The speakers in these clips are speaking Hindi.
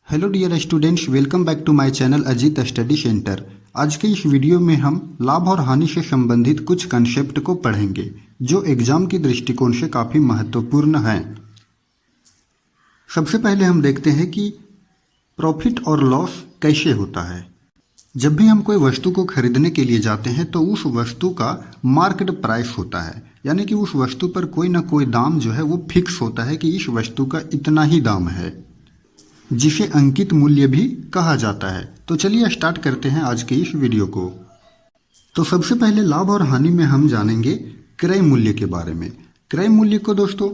Hello dear students, welcome back to my channel Ajit study centre. आज के इस वीडियो में हम लाभ और हानि से संबंधित कुछ कंसेप्ट को पढ़ेंगे जो एग्जाम की दृष्टिकोण से काफ़ी महत्वपूर्ण हैं। सबसे पहले हम देखते हैं कि प्रॉफिट और लॉस कैसे होता है। जब भी हम कोई वस्तु को खरीदने के लिए जाते हैं तो उस वस्तु का मार्केट प्राइस होता है, यानी कि उस वस्तु पर कोई ना कोई दाम जो है वो फिक्स होता है कि इस वस्तु का इतना ही दाम है, जिसे अंकित मूल्य भी कहा जाता है। तो चलिए स्टार्ट करते हैं आज के इस वीडियो को। तो सबसे पहले लाभ और हानि में हम जानेंगे क्रय मूल्य के बारे में। क्रय मूल्य को दोस्तों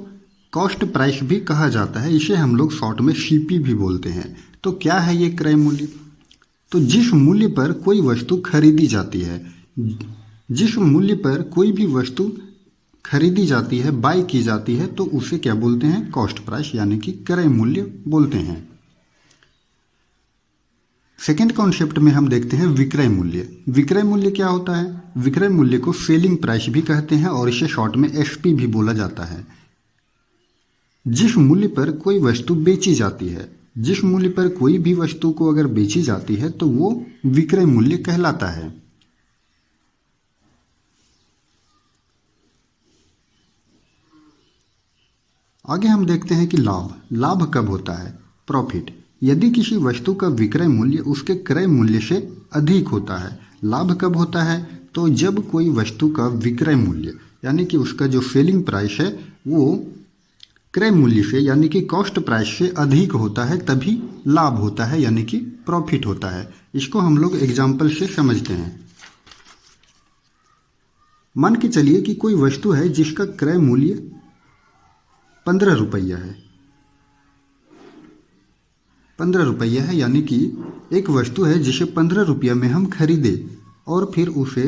कॉस्ट प्राइस भी कहा जाता है, इसे हम लोग शॉर्ट में सीपी भी बोलते हैं। तो क्या है ये क्रय मूल्य? तो जिस मूल्य पर कोई वस्तु खरीदी जाती है, जिस मूल्य पर कोई भी वस्तु खरीदी जाती है, बाय की जाती है, तो उसे क्या बोलते हैं? कॉस्ट प्राइस, यानी कि क्रय मूल्य बोलते हैं। सेकेंड कॉन्सेप्ट में हम देखते हैं विक्रय मूल्य। विक्रय मूल्य क्या होता है? विक्रय मूल्य को सेलिंग प्राइस भी कहते हैं और इसे शॉर्ट में एसपी भी बोला जाता है। जिस मूल्य पर कोई वस्तु बेची जाती है, जिस मूल्य पर कोई भी वस्तु को अगर बेची जाती है तो वो विक्रय मूल्य कहलाता है। आगे हम देखते हैं कि लाभ। लाभ कब होता है? प्रॉफिट। यदि किसी वस्तु का विक्रय मूल्य उसके क्रय मूल्य से अधिक होता है। लाभ कब होता है? तो जब कोई वस्तु का विक्रय मूल्य यानी कि उसका जो सेलिंग प्राइस है वो क्रय मूल्य से यानी कि कॉस्ट प्राइस से अधिक होता है, तभी लाभ होता है, यानी कि प्रॉफिट होता है। इसको हम लोग एग्जाम्पल से समझते हैं। मान के चलिए कि कोई वस्तु है जिसका क्रय मूल्य 15 रुपया है। 15 रुपया है, यानी कि एक वस्तु है जिसे 15 रुपया में हम खरीदे और फिर उसे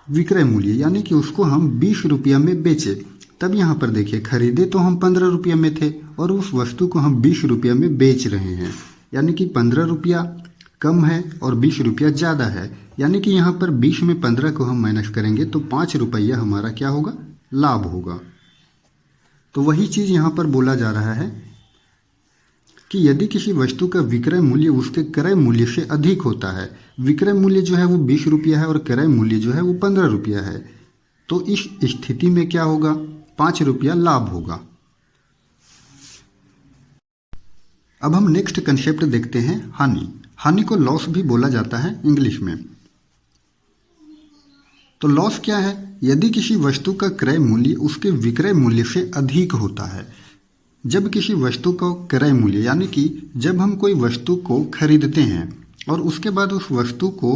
विक्रय मूल्य यानी कि उसको हम 20 रुपया में बेचे। तब यहाँ पर देखिए, खरीदे तो हम 15 रुपया में थे और उस वस्तु को हम 20 रुपया में बेच रहे हैं, यानी कि 15 रुपया कम है और 20 रुपया ज़्यादा है। यानी कि यहाँ पर 20 में 15 को हम माइनस करेंगे तो 5 रुपया हमारा क्या होगा? लाभ होगा। तो वही चीज़ यहाँ पर बोला जा रहा है कि यदि किसी वस्तु का विक्रय मूल्य उसके क्रय मूल्य से अधिक होता है, विक्रय मूल्य जो है वो 20 रुपया है और क्रय मूल्य जो है वो 15 रुपया है, तो इस स्थिति में क्या होगा? 5 रुपया लाभ होगा। अब हम नेक्स्ट कंसेप्ट देखते हैं हानि। हानि को लॉस भी बोला जाता है इंग्लिश में। तो लॉस क्या है? यदि किसी वस्तु का क्रय मूल्य उसके विक्रय मूल्य से अधिक होता है। जब किसी वस्तु का क्रय मूल्य यानी कि जब हम कोई वस्तु को खरीदते हैं और उसके बाद उस वस्तु को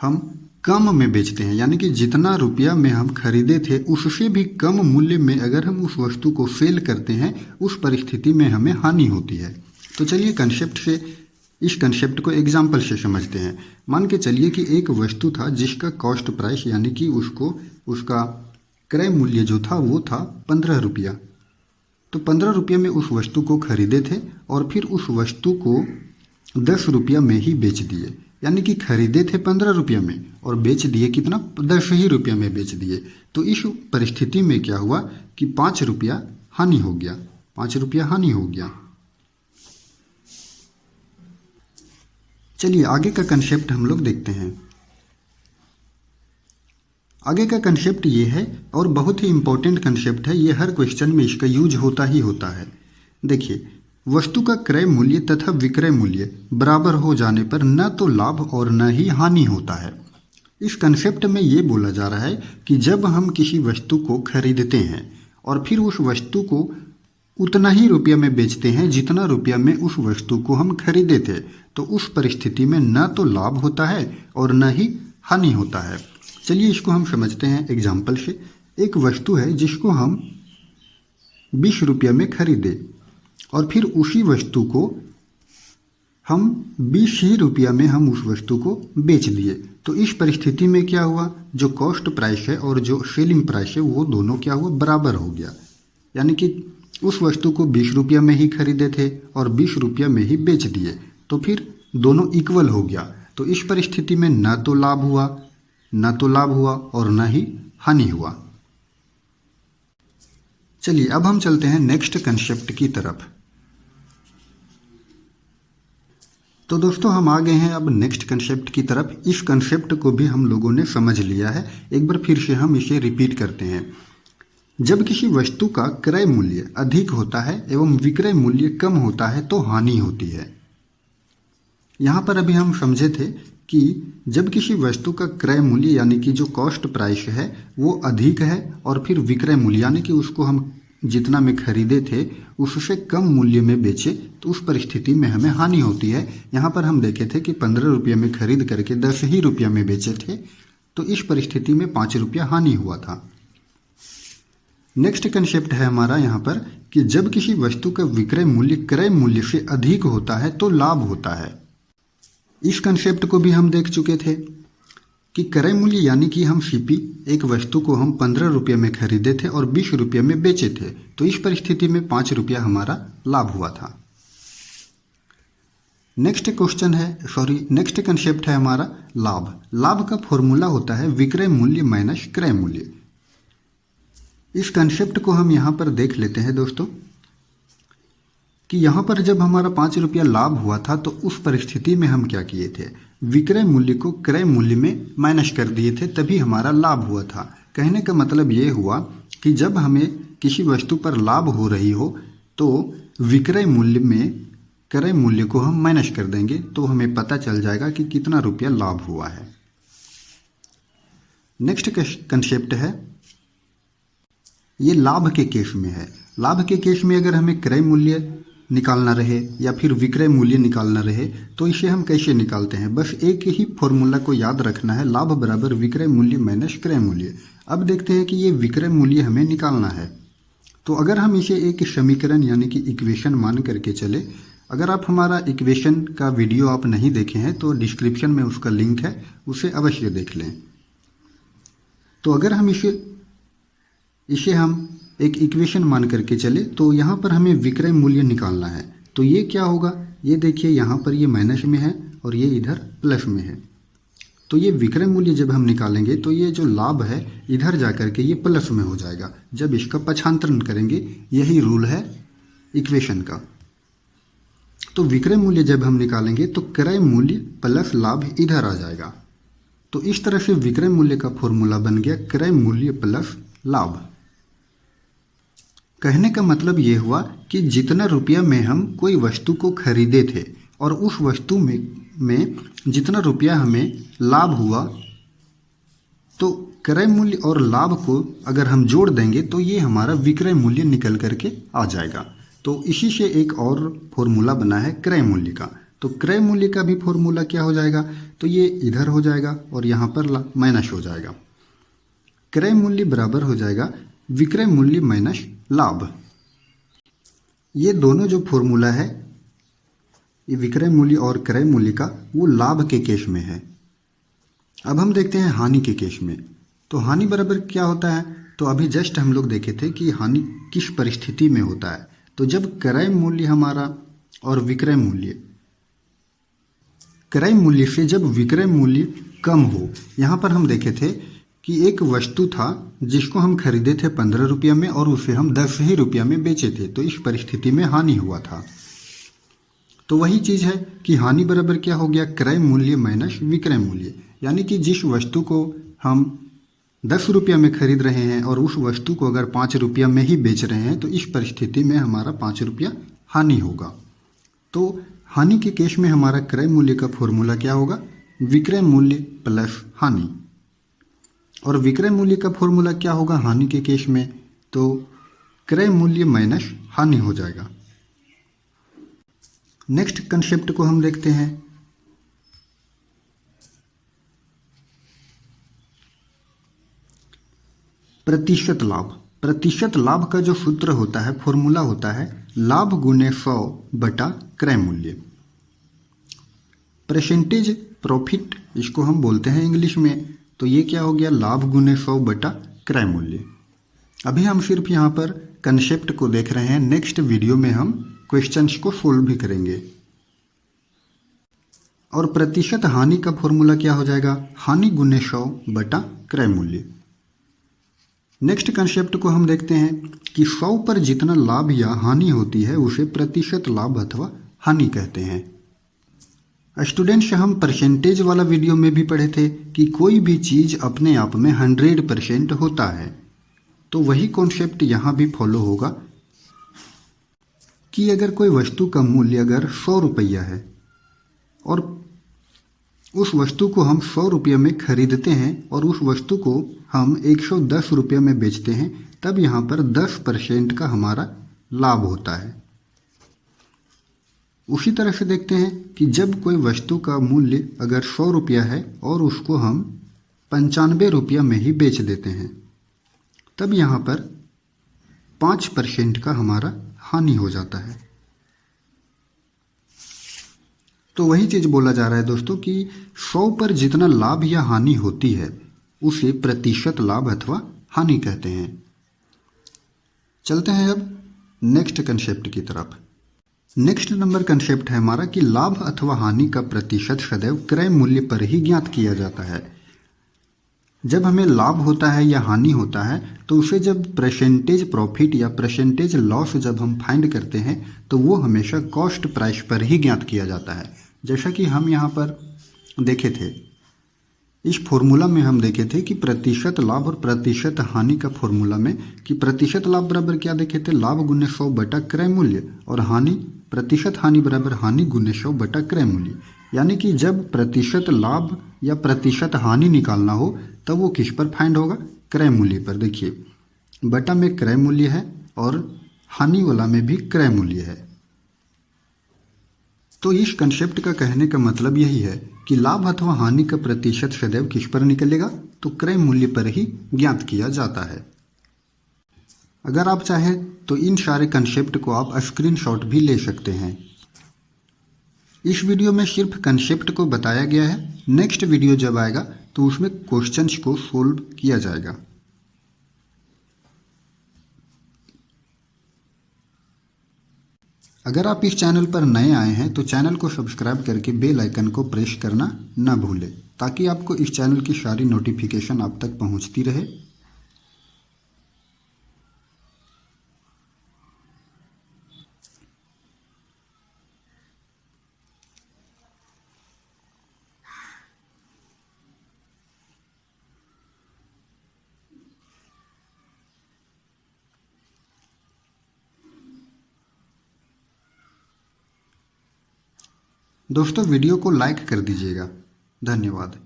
हम कम में बेचते हैं, यानी कि जितना रुपया में हम खरीदे थे उससे भी कम मूल्य में अगर हम उस वस्तु को सेल करते हैं, उस परिस्थिति में हमें हानि होती है। तो चलिए इस कंसेप्ट को एग्जाम्पल से समझते हैं। मान के चलिए कि एक वस्तु था जिसका कॉस्ट प्राइस यानी कि उसका क्रय मूल्य जो था वो था 15 रुपया। तो 15 रुपये में उस वस्तु को खरीदे थे और फिर उस वस्तु को 10 रुपया में ही बेच दिए, यानी कि खरीदे थे 15 रुपया में और बेच दिए कितना? 10 ही रुपया में बेच दिए। तो इस परिस्थिति में क्या हुआ कि 5 रुपया हानि हो गया। 5 रुपया हानि हो गया। चलिए आगे का कंसेप्ट हम लोग देखते हैं। आगे का कंसेप्ट ये है और बहुत ही इंपॉर्टेंट कंसेप्ट है, ये हर क्वेश्चन में इसका यूज होता ही होता है। देखिए, वस्तु का क्रय मूल्य तथा विक्रय मूल्य बराबर हो जाने पर न तो लाभ और न ही हानि होता है। इस कंसेप्ट में ये बोला जा रहा है कि जब हम किसी वस्तु को खरीदते हैं और फिर उस वस्तु को उतना ही रुपया में बेचते हैं जितना रुपया में उस वस्तु को हम खरीदे थे, तो उस परिस्थिति में न तो लाभ होता है और न ही हानि होता है। चलिए इसको हम समझते हैं एग्जाम्पल से। एक वस्तु है जिसको हम 20 रुपया में खरीदे और फिर उसी वस्तु को हम 20 ही रुपया में हम उस वस्तु को बेच दिए। तो इस परिस्थिति में क्या हुआ? जो कॉस्ट प्राइस है और जो सेलिंग प्राइस है वो दोनों क्या हुआ? बराबर हो गया। यानी कि उस वस्तु को 20 रुपया में ही खरीदे थे और 20 रुपया में ही बेच दिए, तो फिर दोनों इक्वल हो गया। तो इस परिस्थिति में न तो लाभ हुआ और न ही हानि हुआ। चलिए अब हम चलते हैं नेक्स्ट कंसेप्ट की तरफ। तो दोस्तों हम आ गए हैं अब नेक्स्ट कंसेप्ट की तरफ। इस कंसेप्ट को भी हम लोगों ने समझ लिया है, एक बार फिर से हम इसे रिपीट करते हैं। जब किसी वस्तु का क्रय मूल्य अधिक होता है एवं विक्रय मूल्य कम होता है तो हानि होती है। यहाँ पर अभी हम समझे थे कि जब किसी वस्तु का क्रय मूल्य यानी कि जो कॉस्ट प्राइस है वो अधिक है और फिर विक्रय मूल्य यानी कि उसको हम जितना में खरीदे थे उससे कम मूल्य में बेचे तो उस परिस्थिति में हमें हानि होती है। यहाँ पर हम देखे थे कि 15 रुपये में खरीद करके 10 ही रुपया में बेचे थे, तो इस परिस्थिति में 5 रुपया हानि हुआ था। नेक्स्ट कंसेप्ट है हमारा यहाँ पर कि जब किसी वस्तु का विक्रय मूल्य क्रय मूल्य से अधिक होता है तो लाभ होता है। इस कंसेप्ट को भी हम देख चुके थे कि क्रय मूल्य यानी कि हम सीपी एक वस्तु को हम 15 रुपये में खरीदे थे और 20 रुपये में बेचे थे, तो इस परिस्थिति में 5 रुपया हमारा लाभ हुआ था। नेक्स्ट कंसेप्ट है हमारा लाभ। लाभ का फॉर्मूला होता है विक्रय मूल्य माइनस क्रय मूल्य। इस कंसेप्ट को हम यहाँ पर देख लेते हैं दोस्तों कि यहाँ पर जब हमारा 5 रुपया लाभ हुआ था तो उस परिस्थिति में हम क्या किए थे, विक्रय मूल्य को क्रय मूल्य में माइनस कर दिए थे, तभी हमारा लाभ हुआ था। कहने का मतलब ये हुआ कि जब हमें किसी वस्तु पर लाभ हो रही हो तो विक्रय मूल्य में क्रय मूल्य को हम माइनस कर देंगे तो हमें पता चल जाएगा कि कितना रुपया लाभ हुआ है। नेक्स्ट कंसेप्ट है, ये लाभ के केस में है। लाभ के केस में अगर हमें क्रय मूल्य निकालना रहे या फिर विक्रय मूल्य निकालना रहे तो इसे हम कैसे निकालते हैं, बस एक ही फॉर्मूला को याद रखना है, लाभ बराबर विक्रय मूल्य माइनस क्रय मूल्य। अब देखते हैं कि ये विक्रय मूल्य हमें निकालना है, तो अगर हम इसे एक समीकरण यानी कि इक्वेशन मान करके चले, अगर आप हमारा इक्वेशन का वीडियो आप नहीं देखे हैं तो डिस्क्रिप्शन में उसका लिंक है, उसे अवश्य देख लें। तो अगर हम इसे हम एक इक्वेशन मान करके चले तो यहाँ पर हमें विक्रय मूल्य निकालना है, तो ये क्या होगा, ये देखिए यहाँ पर ये माइनस में है और ये इधर प्लस में है, तो ये विक्रय मूल्य जब हम निकालेंगे तो ये जो लाभ है इधर जा करके ये प्लस में हो जाएगा जब इसका पक्षांतरण करेंगे। यही रूल है इक्वेशन का। तो विक्रय मूल्य जब हम निकालेंगे तो क्रय मूल्य प्लस लाभ इधर आ जाएगा। तो इस तरह से विक्रय मूल्य का फॉर्मूला बन गया क्रय मूल्य प्लस लाभ। कहने का मतलब ये हुआ कि जितना रुपया में हम कोई वस्तु को खरीदे थे और उस वस्तु में जितना रुपया हमें लाभ हुआ, तो क्रय मूल्य और लाभ को अगर हम जोड़ देंगे तो ये हमारा विक्रय मूल्य निकल करके आ जाएगा। तो इसी से एक और फॉर्मूला बना है क्रय मूल्य का। तो क्रय मूल्य का भी फॉर्मूला क्या हो जाएगा, तो ये इधर हो जाएगा और यहाँ पर माइनस हो जाएगा। क्रय मूल्य बराबर हो जाएगा विक्रय मूल्य माइनस लाभ। ये दोनों जो फॉर्मूला है ये विक्रय मूल्य और क्रय मूल्य का, वो लाभ के केस में है। अब हम देखते हैं हानि के केस में। तो हानि बराबर क्या होता है, तो अभी जस्ट हम लोग देखे थे कि हानि किस परिस्थिति में होता है, तो जब क्रय मूल्य हमारा और विक्रय मूल्य, क्रय मूल्य से जब विक्रय मूल्य कम हो। यहाँ पर हम देखे थे कि एक वस्तु था जिसको हम खरीदे थे 15 रुपया में और उसे हम 10 ही रुपया में बेचे थे, तो इस परिस्थिति में हानि हुआ था। तो वही चीज़ है कि हानि बराबर क्या हो गया, क्रय मूल्य माइनस विक्रय मूल्य। यानी कि जिस वस्तु को हम 10 रुपया में खरीद रहे हैं और उस वस्तु को अगर 5 रुपया में ही बेच रहे हैं तो इस परिस्थिति में हमारा 5 रुपया हानि होगा। तो हानि के केस में हमारा क्रय मूल्य का फॉर्मूला क्या होगा, विक्रय मूल्य प्लस हानि। और विक्रय मूल्य का फॉर्मूला क्या होगा हानि के केस में, तो क्रय मूल्य माइनस हानि हो जाएगा। नेक्स्ट कंसेप्ट को हम देखते हैं। प्रतिशत लाभ। प्रतिशत लाभ का जो सूत्र होता है, फॉर्मूला होता है लाभ गुने 100 बटा क्रय मूल्य। परसेंटेज प्रॉफिट इसको हम बोलते हैं इंग्लिश में। तो ये क्या हो गया, लाभ गुने 100 बटा क्रय मूल्य। अभी हम सिर्फ यहाँ पर कंसेप्ट को देख रहे हैं, नेक्स्ट वीडियो में हम क्वेश्चंस को सोल्व भी करेंगे। और प्रतिशत हानि का फॉर्मूला क्या हो जाएगा, हानि गुने 100 बटा क्रय मूल्य। नेक्स्ट कंसेप्ट को हम देखते हैं कि 100 पर जितना लाभ या हानि होती है उसे प्रतिशत लाभ अथवा हानि कहते हैं। स्टूडेंट्स, हम परसेंटेज वाला वीडियो में भी पढ़े थे कि कोई भी चीज़ अपने आप में 100% होता है, तो वही कॉन्सेप्ट यहाँ भी फॉलो होगा कि अगर कोई वस्तु का मूल्य अगर 100 रुपया है और उस वस्तु को हम 100 रुपये में खरीदते हैं और उस वस्तु को हम 110 रुपये में बेचते हैं, तब यहाँ पर 10% का हमारा लाभ होता है। उसी तरह से देखते हैं कि जब कोई वस्तु का मूल्य अगर 100 रुपया है और उसको हम 95 रुपया में ही बेच देते हैं, तब यहाँ पर 5% का हमारा हानि हो जाता है। तो वही चीज़ बोला जा रहा है दोस्तों कि 100 पर जितना लाभ या हानि होती है उसे प्रतिशत लाभ अथवा हानि कहते हैं। चलते हैं अब नेक्स्ट कंसेप्ट की तरफ। नेक्स्ट नंबर कंसेप्ट है हमारा कि लाभ अथवा हानि का प्रतिशत सदैव क्रय मूल्य पर ही ज्ञात किया जाता है। जब हमें लाभ होता है या हानि होता है तो उसे जब परसेंटेज प्रॉफिट या परसेंटेज लॉस जब हम फाइंड करते हैं तो वो हमेशा कॉस्ट प्राइस पर ही ज्ञात किया जाता है। जैसा कि हम यहाँ पर देखे थे, इस फॉर्मूला में हम देखे थे कि प्रतिशत लाभ और प्रतिशत हानि का फॉर्मूला में कि प्रतिशत लाभ बराबर क्या देखे थे, लाभ गुने 100 बटा क्रय मूल्य, और हानि प्रतिशत हानि बराबर हानि गुने 100 बटा क्रय मूल्य। यानी कि जब प्रतिशत लाभ या प्रतिशत हानि निकालना हो तब वो किस पर फाइंड होगा, क्रय मूल्य पर। देखिए, बटा में क्रय मूल्य है और हानि वाला में भी क्रय मूल्य है। तो इस कंसेप्ट का कहने का मतलब यही है कि लाभ अथवा हानि का प्रतिशत सदैव किस पर निकलेगा, तो क्रय मूल्य पर ही ज्ञात किया जाता है। अगर आप चाहें तो इन सारे कंसेप्ट को आप स्क्रीनशॉट भी ले सकते हैं। इस वीडियो में सिर्फ कंसेप्ट को बताया गया है। नेक्स्ट वीडियो जब आएगा तो उसमें क्वेश्चंस को सोल्व किया जाएगा। अगर आप इस चैनल पर नए आए हैं तो चैनल को सब्सक्राइब करके बेल आइकन को प्रेस करना ना भूलें, ताकि आपको इस चैनल की सारी नोटिफिकेशन आप तक पहुंचती रहे। दोस्तों, वीडियो को लाइक कर दीजिएगा। धन्यवाद।